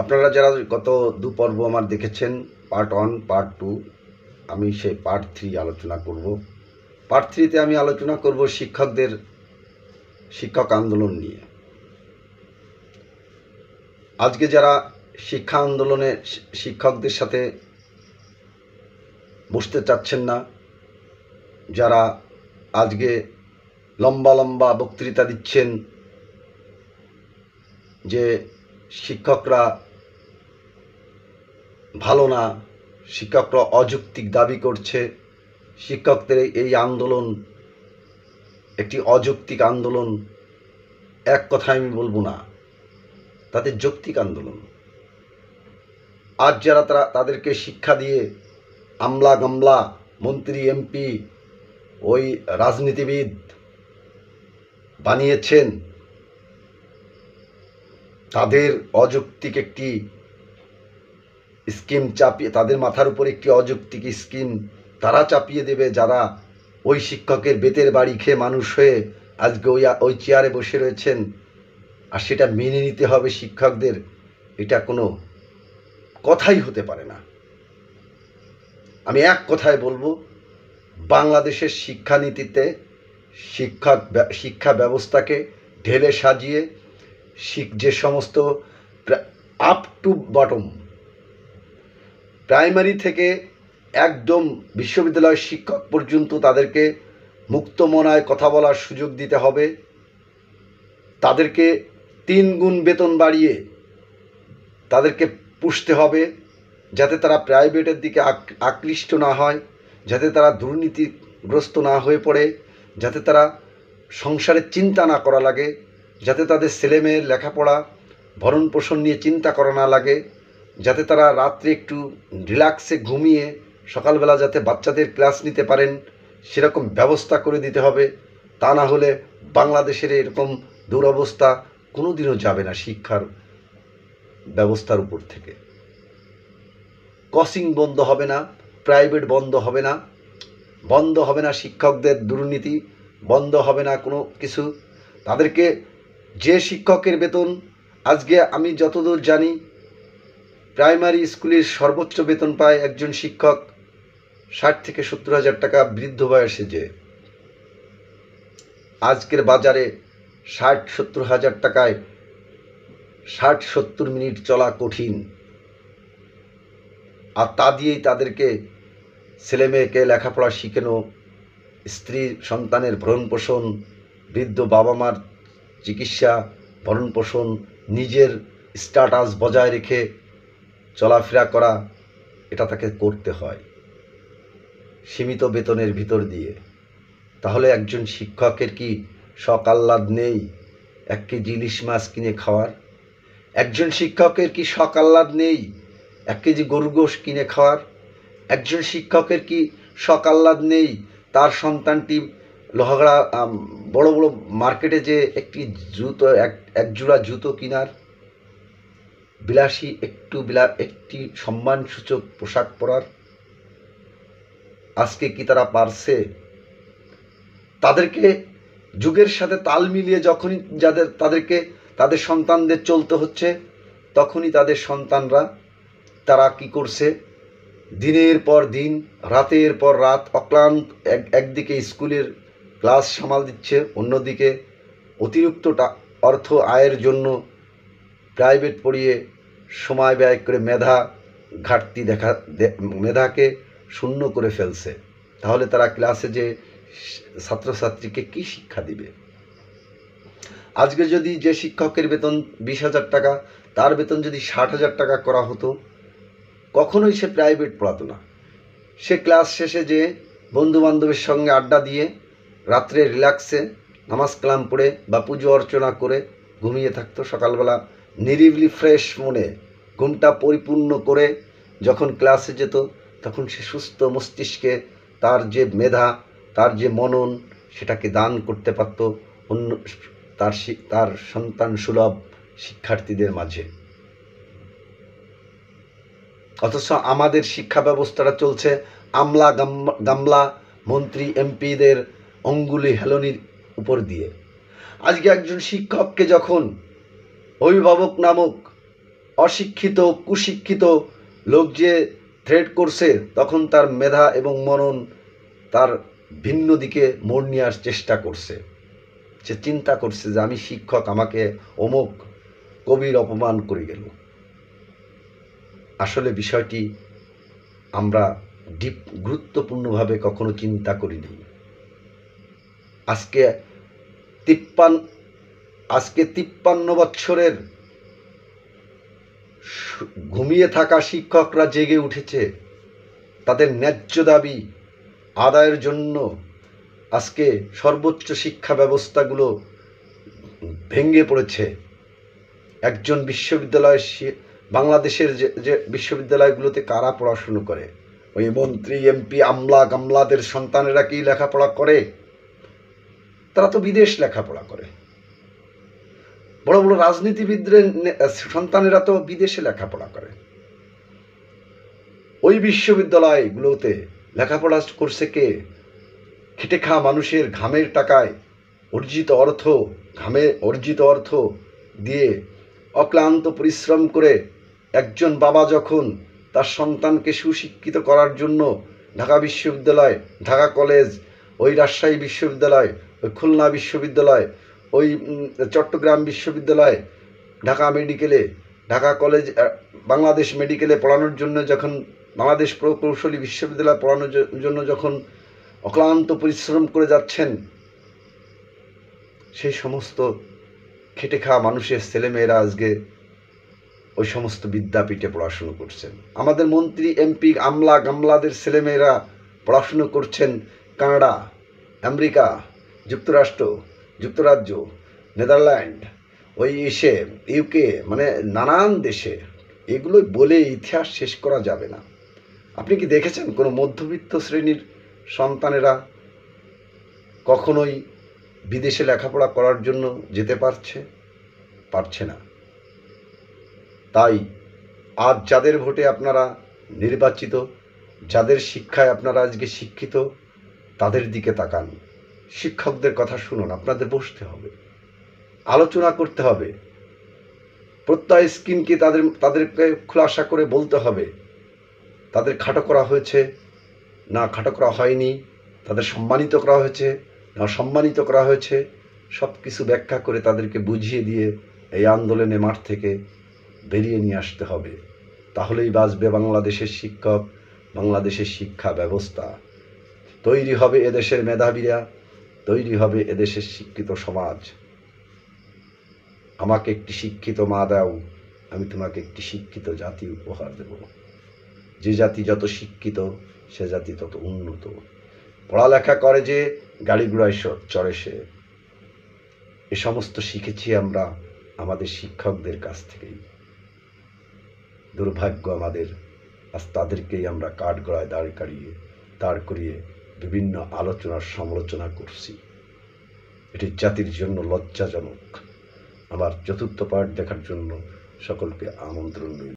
আপনারা যারা গত দু পর্ব আমার দেখেছেন, পার্ট 1, পার্ট 2, আমি সেই পার্ট 3 আলোচনা করব। পার্ট 3-তে আমি আলোচনা করব শিক্ষক আন্দোলন নিয়ে। আজকে যারা শিক্ষা আন্দোলনে শিক্ষকদের সাথে বসতে চাচ্ছেন না, যারা আজকে লম্বা লম্বা বক্তৃতা দিচ্ছেন যে শিক্ষকরা ভালো না, শিক্ষকরা অযৌক্তিক দাবি করছে, শিক্ষকদের এই আন্দোলন একটি অযৌক্তিক আন্দোলন, এক কথায় আমি বলবো না, তাদের যৌক্তিক আন্দোলন। আজ যারা তাদেরকে শিক্ষা দিয়ে আমলা গামলা, মন্ত্রী, এমপি, ওই রাজনীতিবিদ বানিয়েছেন, তাদের অযৌক্তিক একটি স্কিম চাপিয়ে, তাদের মাথার উপর একটি অযৌক্তিক স্কিম তারা চাপিয়ে দেবে, যারা ওই শিক্ষকের বেতের বাড়ি খেয়ে মানুষ হয়ে আজকে ওই চেয়ারে বসে রয়েছেন। আর সেটা মেনে নিতে হবে শিক্ষকদের, এটা কোনো কথাই হতে পারে না। আমি এক কথায় বলবো, বাংলাদেশের শিক্ষানীতিতে শিক্ষা ব্যবস্থাকে ঢেলে সাজিয়ে যে সমস্ত আপ টু বটম, প্রাইমারি থেকে একদম বিশ্ববিদ্যালয় শিক্ষক পর্যন্ত তাদেরকে মুক্তমনায় কথা বলার সুযোগ দিতে হবে। তাদেরকে 3 গুণ বেতন বাড়িয়ে তাদেরকে পুষতে হবে, যাতে তারা প্রাইভেটের দিকে আকৃষ্ট না হয়, যাতে তারা দুর্নীতিগ্রস্ত না হয়ে পড়ে, যাতে তারা সংসারের চিন্তা না করা লাগে, যাতে তাদের ছেলেমেয়ের লেখাপড়া ভরণ পোষণ নিয়ে চিন্তা করা না লাগে, যাতে তারা রাত্রে একটু রিল্যাক্সে ঘুমিয়ে সকালবেলা যাতে বাচ্চাদের ক্লাস নিতে পারেন, সেরকম ব্যবস্থা করে দিতে হবে। তা না হলে বাংলাদেশের এরকম দুরবস্থা কোনোদিনও যাবে না। শিক্ষার ব্যবস্থার উপর থেকে কোচিং বন্ধ হবে না, প্রাইভেট বন্ধ হবে না, বন্ধ হবে না শিক্ষকদের দুর্নীতি, বন্ধ হবে না কোনো কিছু। তাদেরকে যে শিক্ষকের বেতন, আজকে আমি যতদূর জানি প্রাইমারি স্কুলের সর্বোচ্চ বেতন পায় একজন শিক্ষক 60 থেকে 70 হাজার টাকা বৃদ্ধ বয়সে। যে আজকের বাজারে 60-70 হাজার টাকায় 60-70 মিনিট চলা কঠিন। আর তা দিয়েই তাদেরকে ছেলেমেয়েকে লেখাপড়া শিখানো, স্ত্রী সন্তানের ভরণ পোষণ, বৃদ্ধ বাবা মার চিকিৎসা, ভরণ পোষণ, নিজের স্ট্যাটাস বজায় রেখে চলাফেরা করা, এটা তাকে করতে হয় সীমিত বেতনের ভিতর দিয়ে। তাহলে একজন শিক্ষকের কি শখ আহ্লাদ নেই 1 কেজি ইলিশ মাছ কিনে খাওয়ার? একজন শিক্ষকের কি শখ আহ্লাদ নেই 1 কেজি গরুর গোশ কিনে খাওয়ার? একজন শিক্ষকের কি শখ আহ্লাদ নেই তার সন্তানটি লোহাগড়া বড় বড় মার্কেটে যে এক জোড়া জুতো কিনার, বিলাসী একটি সম্মানসূচক পোশাক পরার? আজকে কি তারা পারছে? তাদেরকে যুগের সাথে তাল মিলিয়ে যখনই তাদেরকে তাদের সন্তানদের চলতে হচ্ছে, তখনই তাদের সন্তানরা তারা কি করছে, দিনের পর দিন, রাতের পর রাত অক্লান্ত একদিকে স্কুলের ক্লাস সামাল দিচ্ছে, অন্যদিকে অতিরিক্ত অর্থ আয়ের জন্য প্রাইভেট পড়িয়ে সময় ব্যয় করে মেধাকে শূন্য করে ফেলছে। তাহলে তারা ক্লাসে যে ছাত্রছাত্রীকে কি শিক্ষা দিবে? আজকে যদি যে শিক্ষকের বেতন 20,000 টাকা, তার বেতন যদি 60,000 টাকা করা হতো, কখনোই সে প্রাইভেট পড়াতো না। সে ক্লাস শেষে যে বন্ধু বান্ধবের সঙ্গে আড্ডা দিয়ে রাত্রে রিল্যাক্সে নামাজ কালাম পড়ে বা পুজো অর্চনা করে ঘুমিয়ে থাকতো। সকালবেলা নিরিবিলি ফ্রেশ মনে ঘুমটা পরিপূর্ণ করে যখন ক্লাসে যেত, তখন সে সুস্থ মস্তিষ্কে তার যে মেধা, তার যে মনন, সেটাকে দান করতে পারত অন্য তার সন্তান সুলভ শিক্ষার্থীদের মাঝে। অথচ আমাদের শিক্ষা ব্যবস্থাটা চলছে আমলা গামলা, মন্ত্রী, এমপিদের অঙ্গুলি হেলনির উপর দিয়ে। আজকে একজন শিক্ষককে যখন অভিভাবক নামক অশিক্ষিত কুশিক্ষিত লোক যে থ্রেড করছে, তখন তার মেধা এবং মনন তার ভিন্ন দিকে মোড় নেওয়ার চেষ্টা করছে। সে চিন্তা করছে যে আমি শিক্ষক, আমাকে অমুক কবির অপমান করে গেল। আসলে বিষয়টি আমরা গুরুত্বপূর্ণভাবে কখনো চিন্তা করিনি। আজকে 53 বছরের ঘুমিয়ে থাকা শিক্ষকরা জেগে উঠেছে। তাদের ন্যায্য দাবি আদায়ের জন্য আজকে সর্বোচ্চ শিক্ষা ব্যবস্থাগুলো ভেঙে পড়েছে। একজন বিশ্ববিদ্যালয়, বাংলাদেশের যে বিশ্ববিদ্যালয়গুলোতে কারা পড়াশুনো করে? ওই মন্ত্রী, এমপি, আমলা গামলাদের সন্তানেরা কি লেখাপড়া করে? তারা তো বিদেশ লেখাপড়া করে। বড় বড় রাজনীতিবিদদের সন্তানেরা তো বিদেশে লেখাপড়া করে। ওই বিশ্ববিদ্যালয়গুলোতে লেখাপড়া করছে কে? খেটে খাওয়া মানুষের ঘামের টাকায় অর্জিত অর্থ দিয়ে অক্লান্ত পরিশ্রম করে একজন বাবা যখন তার সন্তানকে সুশিক্ষিত করার জন্য ঢাকা বিশ্ববিদ্যালয়, ঢাকা কলেজ, ওই রাজশাহী বিশ্ববিদ্যালয়, ওই খুলনা বিশ্ববিদ্যালয়, ওই চট্টগ্রাম বিশ্ববিদ্যালয়, ঢাকা মেডিকেলে, ঢাকা কলেজ, বাংলাদেশ মেডিকেলে পড়ানোর জন্য যখন, বাংলাদেশ প্রকৌশলী বিশ্ববিদ্যালয়ে পড়ানোর জন্য যখন অক্লান্ত পরিশ্রম করে যাচ্ছেন, সেই সমস্ত খেটে খাওয়া মানুষের ছেলেমেয়েরা আজকে ওই সমস্ত বিদ্যাপীঠে পড়াশুনো করছেন। আমাদের মন্ত্রী, এমপি, আমলা গামলাদের ছেলেমেয়েরা পড়াশুনো করছেন কানাডা, আমেরিকা, যুক্তরাষ্ট্র, যুক্তরাজ্য, নেদারল্যান্ড, ওই ইউকে, মানে নানান দেশে। এগুলো বলে ইতিহাস শেষ করা যাবে না। আপনি কি দেখেছেন কোনো মধ্যবিত্ত শ্রেণীর সন্তানেরা কখনোই বিদেশে লেখাপড়া করার জন্য যেতে পারছে না? তাই আজ যাদের ভোটে আপনারা নির্বাচিত, যাদের শিক্ষায় আপনারা আজকে শিক্ষিত, তাদের দিকে তাকান, শিক্ষকদের কথা শুনুন। আপনাদের বসতে হবে, আলোচনা করতে হবে, প্রত্যয় স্কিমকে তাদেরকে খোলাসা করে বলতে হবে তাদের খাটো করা হয়েছে না খাটো করা হয়নি, তাদের সম্মানিত করা হয়েছে না সম্মানিত করা হয়েছে, সব কিছু ব্যাখ্যা করে তাদেরকে বুঝিয়ে দিয়ে এই আন্দোলনে মাঠ থেকে বেরিয়ে নিয়ে আসতে হবে। তাহলেই বাঁচবে বাংলাদেশের শিক্ষক, বাংলাদেশের শিক্ষা ব্যবস্থা। তৈরি হবে এদেশের মেধাবীরা, তৈরি হবে এদেশের শিক্ষিত সমাজ। আমাকে একটি শিক্ষিত মা দাও, আমি তোমাকে একটি শিক্ষিত জাতি উপহার দেব। যে জাতি যত শিক্ষিত, সে জাতি তত উন্নত। পড়ালেখা করে যে, গাড়ি ঘোড়ায় চড়ে সে। এ সমস্ত শিখেছি আমরা আমাদের শিক্ষকদের কাছ থেকেই। দুর্ভাগ্য আমাদের, আজ তাদেরকেই আমরা কাঠগড়ায় দাঁড় করিয়ে বিভিন্ন আলোচনার সমালোচনা করছি। এটি জাতির জন্য লজ্জাজনক। আমার চতুর্থ পার্ট দেখার জন্য সকলকে আমন্ত্রণ রইল।